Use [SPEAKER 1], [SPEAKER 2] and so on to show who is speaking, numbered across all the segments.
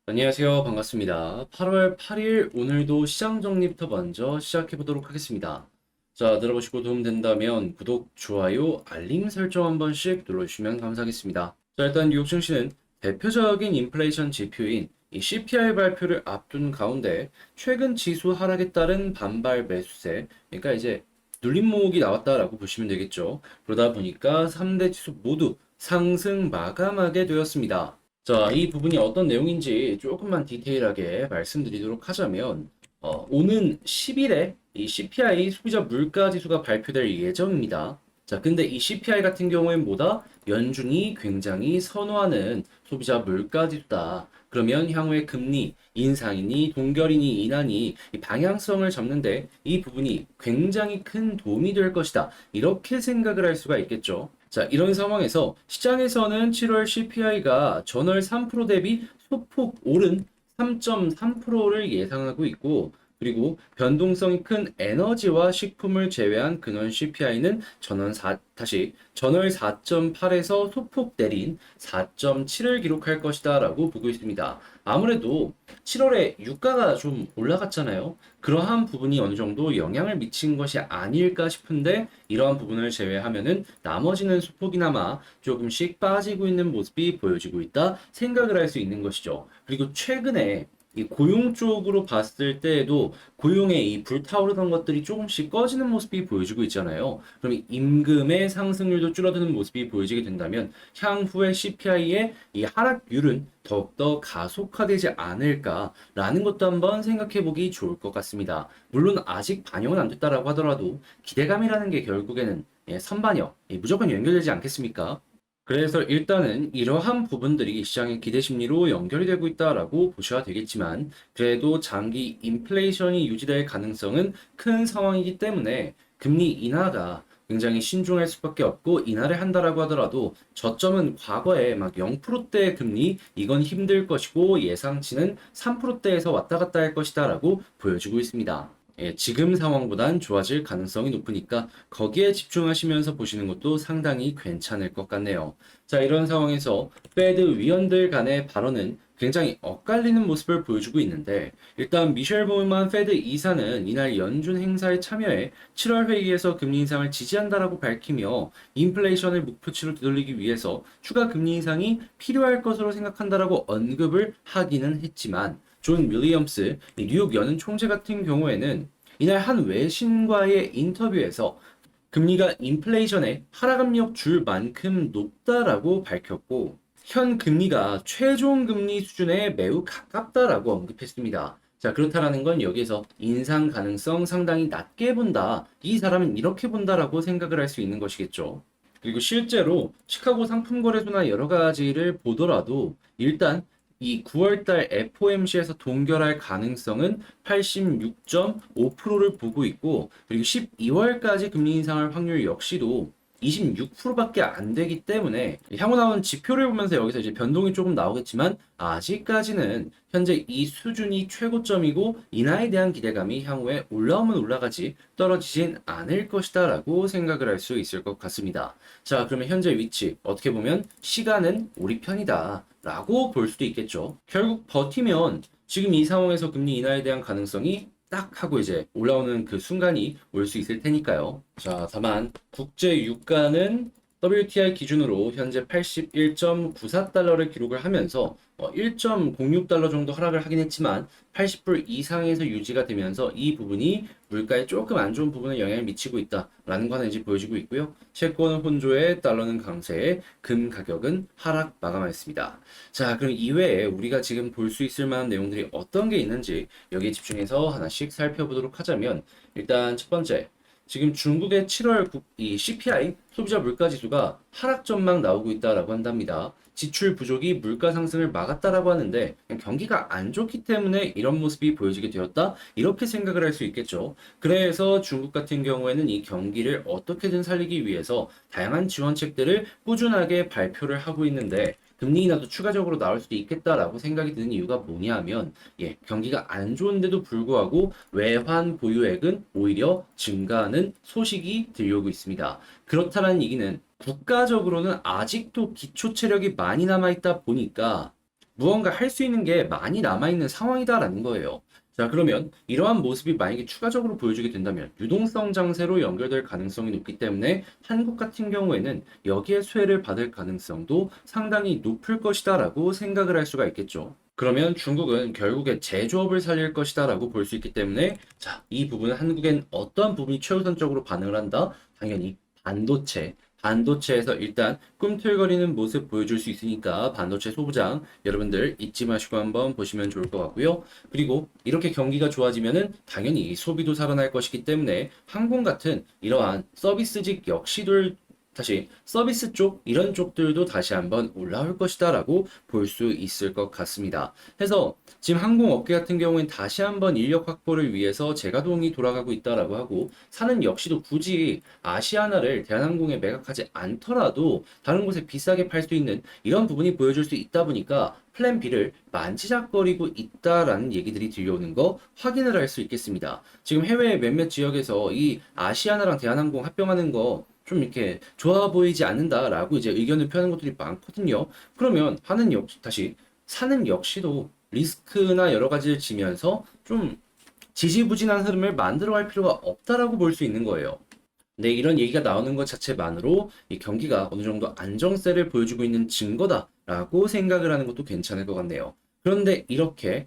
[SPEAKER 1] 안녕하세요. 반갑습니다. 8월 8일 오늘도 시장 정리부터 먼저 시작해 보도록 하겠습니다. 자, 들어보시고 도움 된다면 구독, 좋아요, 알림 설정 한 번씩 눌러주시면 감사하겠습니다. 자, 일단 뉴욕 증시는 대표적인 인플레이션 지표인 이 CPI 발표를 앞둔 가운데 최근 지수 하락에 따른 반발 매수세, 그러니까 이제 눌림목이 나왔다라고 보시면 되겠죠. 그러다 보니까 3대 지수 모두 상승 마감하게 되었습니다. 자, 이 부분이 어떤 내용인지 조금만 디테일하게 말씀드리도록 하자면, 오는 10일에 이 CPI 소비자 물가 지수가 발표될 예정입니다. 자, 근데 이 CPI 같은 경우엔 뭐다? 연준이 굉장히 선호하는 소비자 물가 지수다. 그러면 향후에 금리 인상이니 동결이니 인하니 이 방향성을 잡는데 이 부분이 굉장히 큰 도움이 될 것이다. 이렇게 생각을 할 수가 있겠죠. 자, 이런 상황에서 시장에서는 7월 CPI가 전월 3% 대비 소폭 오른 3.3%를 예상하고 있고, 그리고 변동성이 큰 에너지와 식품을 제외한 근원 CPI는 전월 4.8에서 소폭 내린 4.7을 기록할 것이다 라고 보고 있습니다. 아무래도 7월에 유가가 좀 올라갔잖아요. 그러한 부분이 어느 정도 영향을 미친 것이 아닐까 싶은데 이러한 부분을 제외하면은 나머지는 소폭이나마 조금씩 빠지고 있는 모습이 보여지고 있다 생각을 할 수 있는 것이죠. 그리고 최근에 이 고용 쪽으로 봤을 때에도 고용의 이 불타오르던 것들이 조금씩 꺼지는 모습이 보여지고 있잖아요. 그럼 임금의 상승률도 줄어드는 모습이 보여지게 된다면 향후에 CPI의 이 하락률은 더욱더 가속화되지 않을까라는 것도 한번 생각해 보기 좋을 것 같습니다. 물론 아직 반영은 안 됐다라고 하더라도 기대감이라는 게 결국에는 선반영, 무조건 연결되지 않겠습니까? 그래서 일단은 이러한 부분들이 시장의 기대 심리로 연결이 되고 있다라고 보셔야 되겠지만, 그래도 장기 인플레이션이 유지될 가능성은 큰 상황이기 때문에 금리 인하가 굉장히 신중할 수밖에 없고, 인하를 한다라고 하더라도 저점은 과거에 막 0%대 금리 이건 힘들 것이고 예상치는 3%대에서 왔다 갔다 할 것이다라고 보여지고 있습니다. 지금 상황보단 좋아질 가능성이 높으니까 거기에 집중하시면서 보시는 것도 상당히 괜찮을 것 같네요. 자, 이런 상황에서 페드 위원들 간의 발언은 굉장히 엇갈리는 모습을 보여주고 있는데, 일단 미셸 보이만 페드 이사는 이날 연준 행사에 참여해 7월 회의에서 금리 인상을 지지한다라고 밝히며 인플레이션을 목표치로 되돌리기 위해서 추가 금리 인상이 필요할 것으로 생각한다라고 언급을 하기는 했지만, 존 윌리엄스 뉴욕 연은 총재 같은 경우에는 이날 한 외신과의 인터뷰에서 금리가 인플레이션의 하락 압력 줄 만큼 높다라고 밝혔고, 현 금리가 최종 금리 수준에 매우 가깝다라고 언급했습니다. 자, 그렇다라는 건 여기에서 인상 가능성 상당히 낮게 본다. 이 사람은 이렇게 본다라고 생각을 할 수 있는 것이겠죠. 그리고 실제로 시카고 상품거래소나 여러 가지를 보더라도 일단 이 9월달 FOMC에서 동결할 가능성은 86.5%를 보고 있고, 그리고 12월까지 금리 인상할 확률 역시도 26%밖에 안 되기 때문에 향후 나온 지표를 보면서 여기서 이제 변동이 조금 나오겠지만 아직까지는 현재 이 수준이 최고점이고 인하에 대한 기대감이 향후에 올라오면 올라가지 떨어지진 않을 것이다라고 생각을 할 수 있을 것 같습니다. 자, 그러면 현재 위치 어떻게 보면 시간은 우리 편이다 라고 볼 수도 있겠죠. 결국 버티면 지금 이 상황에서 금리 인하에 대한 가능성이 딱 하고 이제 올라오는 그 순간이 올 수 있을 테니까요. 자, 다만 국제 유가는 WTI 기준으로 현재 81.94달러를 기록을 하면서 1.06달러 정도 하락을 하긴 했지만 80불 이상에서 유지가 되면서 이 부분이 물가에 조금 안 좋은 부분에 영향을 미치고 있다라는 거 하나 이제 보여지고 있고요. 채권 혼조에 달러는 강세에 금 가격은 하락 마감하였습니다. 자, 그럼 이외에 우리가 지금 볼 수 있을 만한 내용들이 어떤 게 있는지 여기에 집중해서 하나씩 살펴보도록 하자면, 일단 첫 번째, 지금 중국의 7월 이 CPI 소비자 물가 지수가 하락 전망 나오고 있다라고 한답니다. 지출 부족이 물가 상승을 막았다라고 하는데 그냥 경기가 안 좋기 때문에 이런 모습이 보여지게 되었다 이렇게 생각을 할 수 있겠죠. 그래서 중국 같은 경우에는 이 경기를 어떻게든 살리기 위해서 다양한 지원책들을 꾸준하게 발표를 하고 있는데, 금리 인하도 추가적으로 나올 수도 있겠다라고 생각이 드는 이유가 뭐냐 하면, 경기가 안 좋은데도 불구하고 외환 보유액은 오히려 증가하는 소식이 들려오고 있습니다. 그렇다는 얘기는 국가적으로는 아직도 기초 체력이 많이 남아있다 보니까 무언가 할 수 있는 게 많이 남아있는 상황이다라는 거예요. 자, 그러면 이러한 모습이 만약에 추가적으로 보여주게 된다면 유동성 장세로 연결될 가능성이 높기 때문에 한국 같은 경우에는 여기에 수혜를 받을 가능성도 상당히 높을 것이다라고 생각을 할 수가 있겠죠. 그러면 중국은 결국에 제조업을 살릴 것이다라고 볼 수 있기 때문에 자, 이 부분은 한국엔 어떠한 부분이 최우선적으로 반응을 한다? 당연히 반도체. 반도체에서 일단 꿈틀거리는 모습 보여줄 수 있으니까 반도체 소부장 여러분들 잊지 마시고 한번 보시면 좋을 것 같고요. 그리고 이렇게 경기가 좋아지면은 당연히 소비도 살아날 것이기 때문에 항공 같은 이러한 서비스직 역시도 다시 서비스 쪽 이런 쪽들도 다시 한번 올라올 것이다라고 볼 수 있을 것 같습니다. 해서 지금 항공업계 같은 경우엔 다시 한번 인력 확보를 위해서 재가동이 돌아가고 있다라고 하고 사는 역시도 굳이 아시아나를 대한항공에 매각하지 않더라도 다른 곳에 비싸게 팔 수 있는 이런 부분이 보여줄 수 있다 보니까 플랜 B를 만지작거리고 있다라는 얘기들이 들려오는 거 확인을 할 수 있겠습니다. 지금 해외 몇몇 지역에서 이 아시아나랑 대한항공 합병하는 거 좀 이렇게 좋아 보이지 않는다라고 이제 의견을 표하는 것들이 많거든요. 그러면 다시 사는 역시도 리스크나 여러 가지를 지면서 좀 지지부진한 흐름을 만들어 갈 필요가 없다라고 볼 수 있는 거예요. 네, 이런 얘기가 나오는 것 자체만으로 이 경기가 어느 정도 안정세를 보여주고 있는 증거다라고 생각을 하는 것도 괜찮을 것 같네요. 그런데 이렇게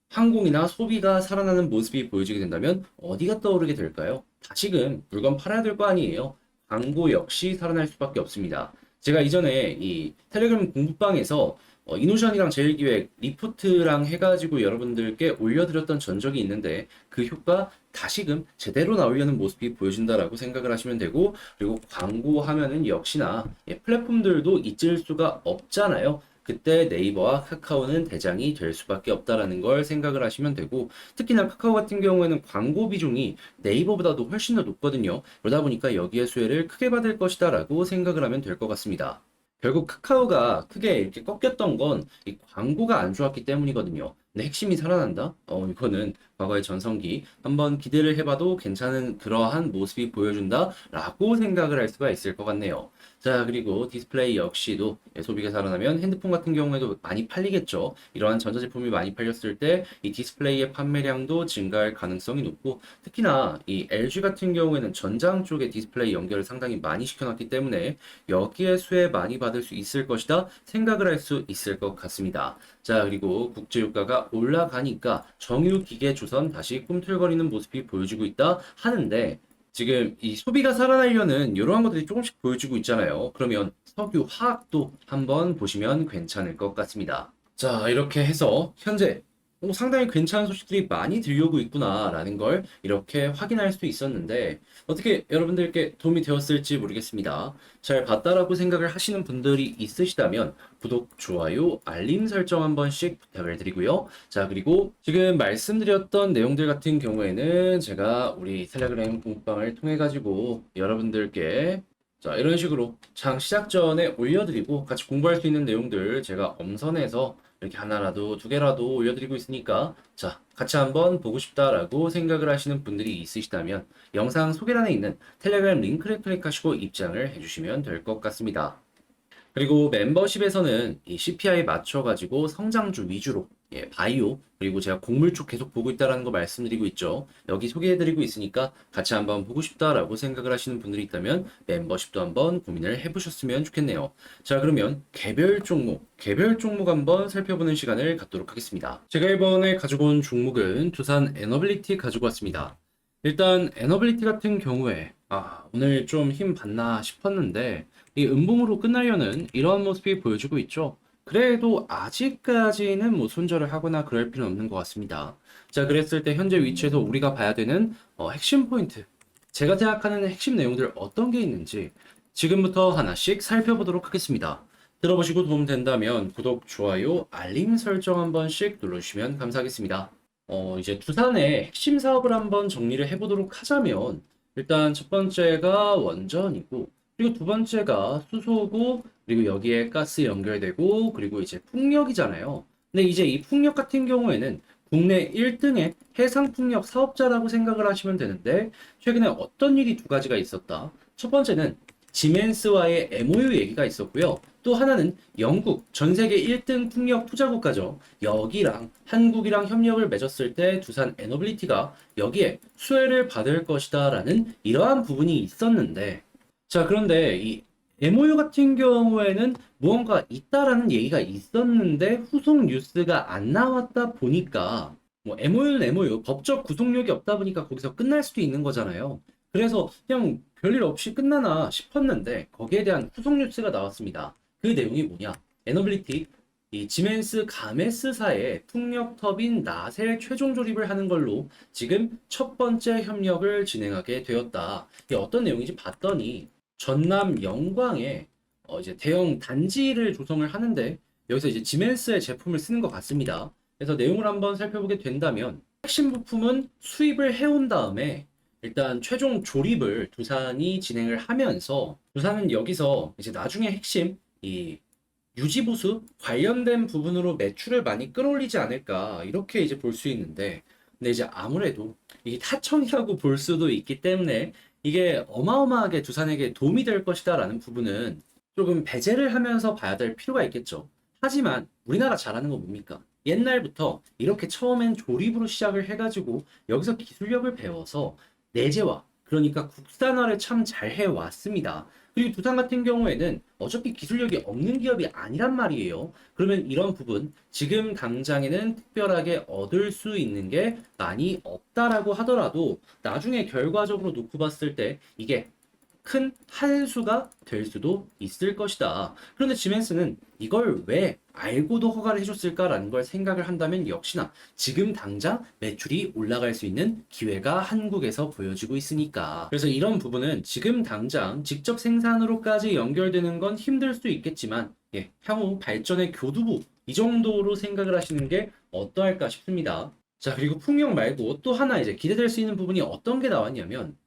[SPEAKER 1] 항공이나 소비가 살아나는 모습이 보여지게 된다면 어디가 떠오르게 될까요? 다시금 물건 팔아야 될 거 아니에요. 광고 역시 살아날 수밖에 없습니다. 제가 이전에 이 텔레그램 공부방에서 이노션이랑 제일기획 리포트랑 해가지고 여러분들께 올려드렸던 전적이 있는데 그 효과 다시금 제대로 나오려는 모습이 보여진다라고 생각을 하시면 되고 그리고 광고하면은 역시나 플랫폼들도 잊을 수가 없잖아요. 그때 네이버와 카카오는 대장이 될 수밖에 없다라는 걸 생각을 하시면 되고 특히나 카카오 같은 경우에는 광고 비중이 네이버보다도 훨씬 더 높거든요. 그러다 보니까 여기에 수혜를 크게 받을 것이다라고 생각을 하면 될 것 같습니다. 결국 카카오가 크게 이렇게 꺾였던 건 이 광고가 안 좋았기 때문이거든요. 근데 핵심이 살아난다? 이거는 과거의 전성기 한번 기대를 해봐도 괜찮은 그러한 모습이 보여준다라고 생각을 할 수가 있을 것 같네요. 자, 그리고 디스플레이 역시도 소비가 살아나면 핸드폰 같은 경우에도 많이 팔리겠죠. 이러한 전자제품이 많이 팔렸을 때 이 디스플레이의 판매량도 증가할 가능성이 높고 특히나 이 LG 같은 경우에는 전장 쪽에 디스플레이 연결을 상당히 많이 시켜놨기 때문에 여기에 수혜 많이 받을 수 있을 것이다 생각을 할 수 있을 것 같습니다. 자, 그리고 국제유가가 올라가니까 정유기계조선 다시 꿈틀거리는 모습이 보여지고 있다 하는데 지금 이 소비가 살아나려는 이러한 것들이 조금씩 보여지고 있잖아요. 그러면 석유, 화학도 한번 보시면 괜찮을 것 같습니다. 자, 이렇게 해서 현재 상당히 괜찮은 소식들이 많이 들려오고 있구나라는 걸 이렇게 확인할 수 있었는데 어떻게 여러분들께 도움이 되었을지 모르겠습니다. 잘 봤다라고 생각을 하시는 분들이 있으시다면 구독, 좋아요, 알림 설정 한 번씩 부탁을 드리고요. 자, 그리고 지금 말씀드렸던 내용들 같은 경우에는 제가 우리 텔레그램 공방을 통해 가지고 여러분들께 자, 이런 식으로 장 시작 전에 올려드리고 같이 공부할 수 있는 내용들 제가 엄선해서 이렇게 하나라도 두 개라도 올려드리고 있으니까 자, 같이 한번 보고 싶다라고 생각을 하시는 분들이 있으시다면 영상 소개란에 있는 텔레그램 링크를 클릭하시고 입장을 해주시면 될 것 같습니다. 그리고 멤버십에서는 이 CPI 맞춰가지고 성장주 위주로 바이오 그리고 제가 곡물 쪽 계속 보고 있다라는 거 말씀드리고 있죠. 여기 소개해드리고 있으니까 같이 한번 보고 싶다라고 생각을 하시는 분들이 있다면 멤버십도 한번 고민을 해보셨으면 좋겠네요. 자, 그러면 개별 종목 한번 살펴보는 시간을 갖도록 하겠습니다. 제가 이번에 가지고 온 종목은 두산 에너빌리티 가지고 왔습니다. 일단 에너빌리티 같은 경우에 오늘 좀 힘 받나 싶었는데 이 음봉으로 끝나려는 이런 모습이 보여지고 있죠. 그래도 아직까지는 뭐 손절을 하거나 그럴 필요는 없는 것 같습니다. 자, 그랬을 때 현재 위치에서 우리가 봐야 되는 핵심 포인트. 제가 생각하는 핵심 내용들 어떤 게 있는지 지금부터 하나씩 살펴보도록 하겠습니다. 들어보시고 도움 된다면 구독, 좋아요, 알림 설정 한 번씩 눌러주시면 감사하겠습니다. 이제 두산의 핵심 사업을 한번 정리를 해보도록 하자면 일단 첫 번째가 원전이고 그리고 두 번째가 수소고 그리고 여기에 가스 연결되고 그리고 이제 풍력이잖아요. 근데 이제 이 풍력 같은 경우에는 국내 1등의 해상 풍력 사업자라고 생각을 하시면 되는데 최근에 어떤 일이 두 가지가 있었다. 첫 번째는 지멘스와의 MOU 얘기가 있었고요. 또 하나는 영국, 전 세계 1등 풍력 투자국가죠. 여기랑 한국이랑 협력을 맺었을 때 두산 에너빌리티가 여기에 수혜를 받을 것이다 라는 이러한 부분이 있었는데, 자, 그런데 이 MOU 같은 경우에는 무언가 있다라는 얘기가 있었는데 후속 뉴스가 안 나왔다 보니까 뭐 MOU는 MOU, 법적 구속력이 없다 보니까 거기서 끝날 수도 있는 거잖아요. 그래서 그냥 별일 없이 끝나나 싶었는데 거기에 대한 후속 뉴스가 나왔습니다. 그 내용이 뭐냐? 에너빌리티 이 지멘스 가메스사의 풍력 터빈 나셀 최종 조립을 하는 걸로 지금 첫 번째 협력을 진행하게 되었다. 이게 어떤 내용인지 봤더니 전남 영광에 이제 대형 단지를 조성을 하는데 여기서 이제 지멘스의 제품을 쓰는 것 같습니다. 그래서 내용을 한번 살펴보게 된다면 핵심 부품은 수입을 해온 다음에 일단 최종 조립을 두산이 진행을 하면서 두산은 여기서 이제 나중에 핵심 이 유지보수 관련된 부분으로 매출을 많이 끌어올리지 않을까 이렇게 이제 볼 수 있는데, 근데 이제 아무래도 이게 타청이라고 볼 수도 있기 때문에 이게 어마어마하게 두산에게 도움이 될 것이다라는 부분은 조금 배제를 하면서 봐야 될 필요가 있겠죠. 하지만 우리나라 잘하는 건 뭡니까? 옛날부터 이렇게 처음엔 조립으로 시작을 해가지고 여기서 기술력을 배워서 내재화, 그러니까 국산화를 참 잘 해왔습니다. 그리고 두산 같은 경우에는 어차피 기술력이 없는 기업이 아니란 말이에요. 그러면 이런 부분, 지금 당장에는 특별하게 얻을 수 있는 게 많이 없다라고 하더라도 나중에 결과적으로 놓고 봤을 때 이게 큰 한 수가 될 수도 있을 것이다. 그런데 지멘스는 이걸 왜 알고도 허가를 해줬을까라는 걸 생각을 한다면 역시나 지금 당장 매출이 올라갈 수 있는 기회가 한국에서 보여지고 있으니까. 그래서 이런 부분은 지금 당장 직접 생산으로까지 연결되는 건 힘들 수 있겠지만, 예, 향후 발전의 교두보 이 정도로 생각을 하시는 게 어떠할까 싶습니다. 자, 그리고 풍력 말고 또 하나 이제 기대될 수 있는 부분이 어떤 게 나왔냐면,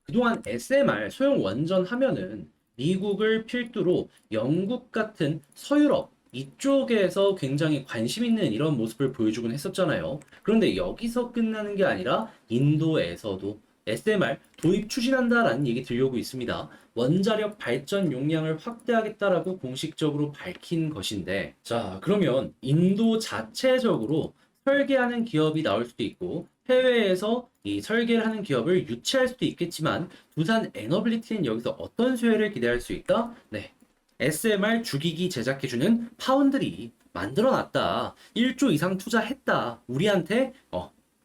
[SPEAKER 1] 그동안 SMR 소형 원전 하면은 미국을 필두로 영국 같은 서유럽 이쪽에서 굉장히 관심 있는 이런 모습을 보여주곤 했었잖아요. 그런데 여기서 끝나는 게 아니라 인도에서도 SMR 도입 추진한다라는 얘기 들려오고 있습니다. 원자력 발전 용량을 확대하겠다라고 공식적으로 밝힌 것인데, 자, 그러면 인도 자체적으로 설계하는 기업이 나올 수도 있고 해외에서 이 설계를 하는 기업을 유치할 수도 있겠지만 두산 에너빌리티는 여기서 어떤 수혜를 기대할 수 있다? 네, SMR 주기기 제작해주는 파운드리 만들어놨다. 1조 이상 투자했다. 우리한테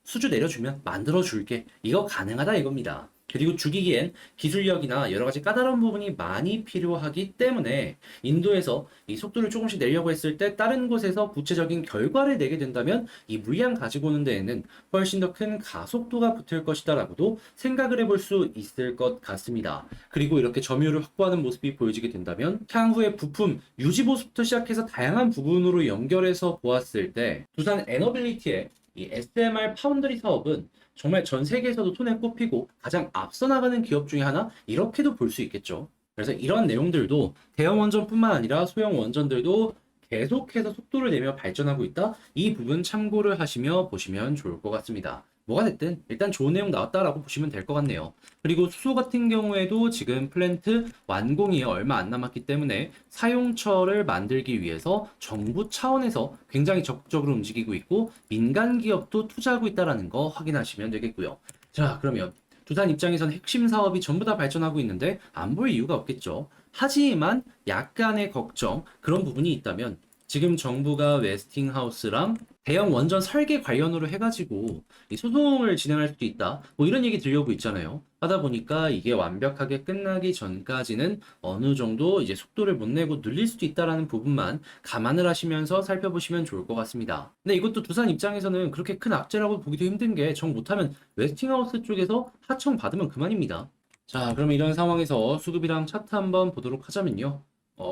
[SPEAKER 1] 수주 내려주면 만들어줄게. 이거 가능하다 이겁니다. 그리고 주기기엔 기술력이나 여러 가지 까다로운 부분이 많이 필요하기 때문에 인도에서 이 속도를 조금씩 내려고 했을 때 다른 곳에서 구체적인 결과를 내게 된다면 이 물량 가지고 오는 데에는 훨씬 더 큰 가속도가 붙을 것이다라고도 생각을 해볼 수 있을 것 같습니다. 그리고 이렇게 점유율을 확보하는 모습이 보여지게 된다면 향후에 부품 유지 보수부터 시작해서 다양한 부분으로 연결해서 보았을 때 두산 에너빌리티의 이 SMR 파운드리 사업은 정말 전 세계에서도 손에 꼽히고 가장 앞서 나가는 기업 중에 하나 이렇게도 볼 수 있겠죠. 그래서 이런 내용들도 대형 원전뿐만 아니라 소형 원전들도 계속해서 속도를 내며 발전하고 있다. 이 부분 참고를 하시며 보시면 좋을 것 같습니다. 뭐가 됐든 일단 좋은 내용 나왔다라고 보시면 될 것 같네요. 그리고 수소 같은 경우에도 지금 플랜트 완공이 얼마 안 남았기 때문에 사용처를 만들기 위해서 정부 차원에서 굉장히 적극적으로 움직이고 있고 민간 기업도 투자하고 있다는 거 확인하시면 되겠고요. 자, 그러면 두산 입장에선 핵심 사업이 전부 다 발전하고 있는데 안 볼 이유가 없겠죠. 하지만 약간의 걱정, 그런 부분이 있다면 지금 정부가 웨스팅하우스랑 대형 원전 설계 관련으로 해가지고 이 소송을 진행할 수도 있다. 뭐 이런 얘기 들려오고 있잖아요. 하다 보니까 이게 완벽하게 끝나기 전까지는 어느 정도 이제 속도를 못 내고 늘릴 수도 있다라는 부분만 감안을 하시면서 살펴보시면 좋을 것 같습니다. 근데 이것도 두산 입장에서는 그렇게 큰 악재라고 보기도 힘든 게 정 못하면 웨스팅하우스 쪽에서 하청 받으면 그만입니다. 자, 그럼 이런 상황에서 수급이랑 차트 한번 보도록 하자면요.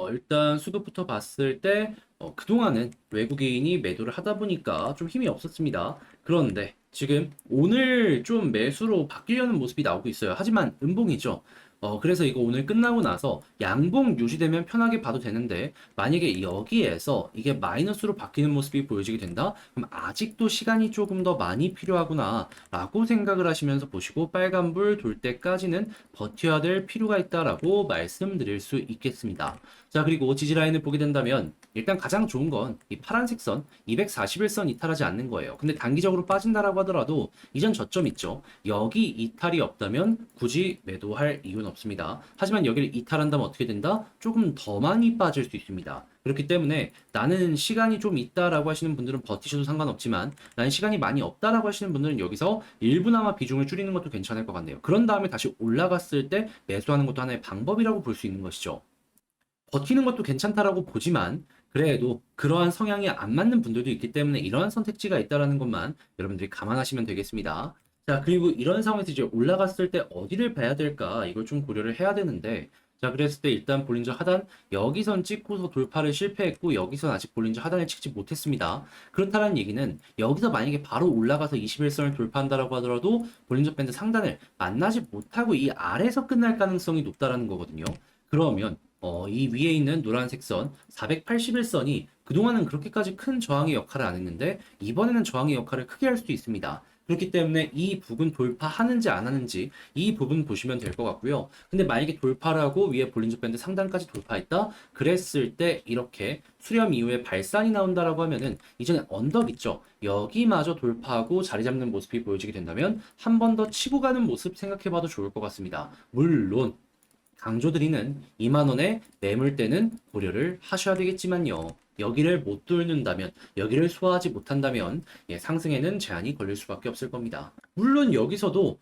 [SPEAKER 1] 일단 수급부터 봤을 때 그동안은 외국인이 매도를 하다 보니까 좀 힘이 없었습니다. 그런데 지금 오늘 좀 매수로 바뀌려는 모습이 나오고 있어요. 하지만 음봉이죠. 그래서 이거 오늘 끝나고 나서 양봉 유지되면 편하게 봐도 되는데, 만약에 여기에서 이게 마이너스로 바뀌는 모습이 보여지게 된다? 그럼 아직도 시간이 조금 더 많이 필요하구나 라고 생각을 하시면서 보시고, 빨간불 돌 때까지는 버텨야 될 필요가 있다라고 말씀드릴 수 있겠습니다. 자, 그리고 지지라인을 보게 된다면 일단 가장 좋은 건 이 파란색 선 241선 이탈하지 않는 거예요. 근데 단기적으로 빠진다라고 하더라도 이전 저점 있죠. 여기 이탈이 없다면 굳이 매도할 이유는 없습니다. 하지만 여기를 이탈한다면 어떻게 된다? 조금 더 많이 빠질 수 있습니다. 그렇기 때문에 나는 시간이 좀 있다라고 하시는 분들은 버티셔도 상관없지만, 나는 시간이 많이 없다라고 하시는 분들은 여기서 일부나마 비중을 줄이는 것도 괜찮을 것 같네요. 그런 다음에 다시 올라갔을 때 매수하는 것도 하나의 방법이라고 볼 수 있는 것이죠. 버티는 것도 괜찮다라고 보지만, 그래도 그러한 성향이 안 맞는 분들도 있기 때문에 이러한 선택지가 있다라는 것만 여러분들이 감안하시면 되겠습니다. 자, 그리고 이런 상황에서 이제 올라갔을 때 어디를 봐야 될까? 이걸 좀 고려를 해야 되는데, 자, 그랬을 때 일단 볼린저 하단 여기선 찍고서 돌파를 실패했고, 여기선 아직 볼린저 하단을 찍지 못했습니다. 그렇다는 얘기는 여기서 만약에 바로 올라가서 21선을 돌파한다라고 하더라도 볼린저 밴드 상단을 만나지 못하고 이 아래에서 끝날 가능성이 높다라는 거거든요. 그러면 이 위에 있는 노란색 선 481선이 그동안은 그렇게까지 큰 저항의 역할을 안 했는데 이번에는 저항의 역할을 크게 할 수도 있습니다. 그렇기 때문에 이 부분 돌파하는지 안 하는지 이 부분 보시면 될 것 같고요. 근데 만약에 돌파를 하고 위에 볼린저 밴드 상단까지 돌파했다? 그랬을 때 이렇게 수렴 이후에 발산이 나온다라고 하면은 이전에 언덕 있죠? 여기마저 돌파하고 자리 잡는 모습이 보여지게 된다면 한 번 더 치고 가는 모습 생각해봐도 좋을 것 같습니다. 물론 강조드리는 2만 원의 매물대는 고려를 하셔야 되겠지만요. 여기를 못 뚫는다면, 여기를 소화하지 못한다면 상승에는 제한이 걸릴 수밖에 없을 겁니다. 물론 여기서도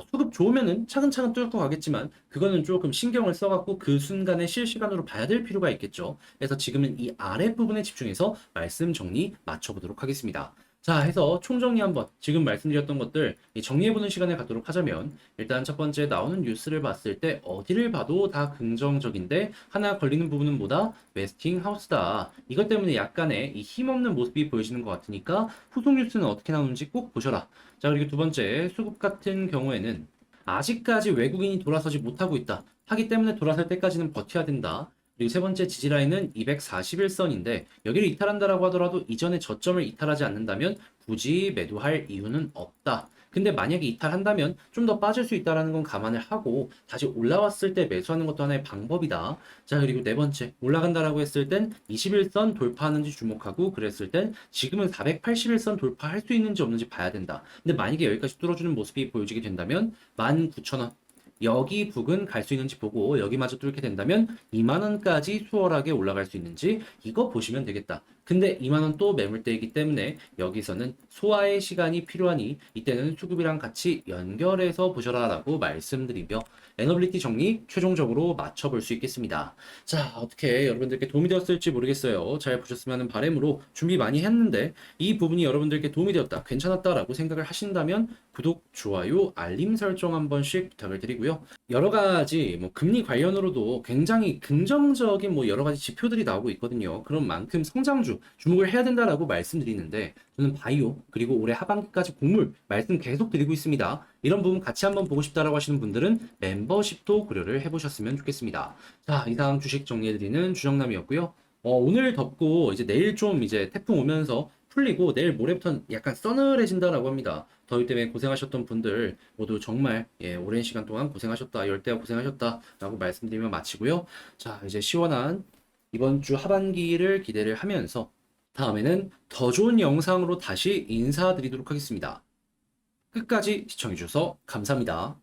[SPEAKER 1] 수급 좋으면은 차근차근 뚫고 가겠지만, 그거는 조금 신경을 써갖고 그 순간에 실시간으로 봐야 될 필요가 있겠죠. 그래서 지금은 이 아랫부분에 집중해서 말씀 정리 맞춰보도록 하겠습니다. 자, 해서 총정리 한번 지금 말씀드렸던 것들 정리해보는 시간을 갖도록 하자면, 일단 첫 번째 나오는 뉴스를 봤을 때 어디를 봐도 다 긍정적인데 하나 걸리는 부분은 뭐다? 웨스팅하우스다. 이것 때문에 약간의 이 힘없는 모습이 보여지는 것 같으니까 후속 뉴스는 어떻게 나오는지 꼭 보셔라. 자, 그리고 두 번째, 수급 같은 경우에는 아직까지 외국인이 돌아서지 못하고 있다. 하기 때문에 돌아설 때까지는 버텨야 된다. 그리고 세 번째 지지라인은 241선인데 여기를 이탈한다라고 하더라도 이전에 저점을 이탈하지 않는다면 굳이 매도할 이유는 없다. 근데 만약에 이탈한다면 좀 더 빠질 수 있다는 건 감안을 하고 다시 올라왔을 때 매수하는 것도 하나의 방법이다. 자, 그리고 네 번째, 올라간다라고 했을 땐 21선 돌파하는지 주목하고, 그랬을 땐 지금은 481선 돌파할 수 있는지 없는지 봐야 된다. 근데 만약에 여기까지 뚫어주는 모습이 보여지게 된다면 19,000원 여기 부근 갈 수 있는지 보고 여기마저 뚫게 된다면 2만원까지 수월하게 올라갈 수 있는지 이거 보시면 되겠다. 근데 2만원 또 매물대이기 때문에 여기서는 소화의 시간이 필요하니 이때는 수급이랑 같이 연결해서 보셔라 라고 말씀드리며 에너빌리티 정리 최종적으로 맞춰볼 수 있겠습니다. 자, 어떻게 여러분들께 도움이 되었을지 모르겠어요. 잘 보셨으면 하는 바람으로 준비 많이 했는데 이 부분이 여러분들께 도움이 되었다, 괜찮았다라고 생각을 하신다면 구독, 좋아요, 알림 설정 한 번씩 부탁을 드리고요. 여러 가지 금리 관련으로도 굉장히 긍정적인 여러 가지 지표들이 나오고 있거든요. 그런 만큼 성장주 주목을 해야 된다라고 말씀드리는데, 저는 바이오 그리고 올해 하반기까지 곡물 말씀 계속 드리고 있습니다. 이런 부분 같이 한번 보고 싶다라고 하시는 분들은 멤버십도 고려를 해보셨으면 좋겠습니다. 자, 이상 주식 정리해드리는 주정남이었고요. 오늘 덥고 이제 내일 좀 이제 태풍 오면서 풀리고 내일 모레부터는 약간 서늘해진다라고 합니다. 더위 때문에 고생하셨던 분들 모두 정말 오랜 시간 동안 고생하셨다, 열대야 고생하셨다라고 말씀드리며 마치고요. 자, 이제 시원한 이번 주 하반기를 기대를 하면서 다음에는 더 좋은 영상으로 다시 인사드리도록 하겠습니다. 끝까지 시청해주셔서 감사합니다.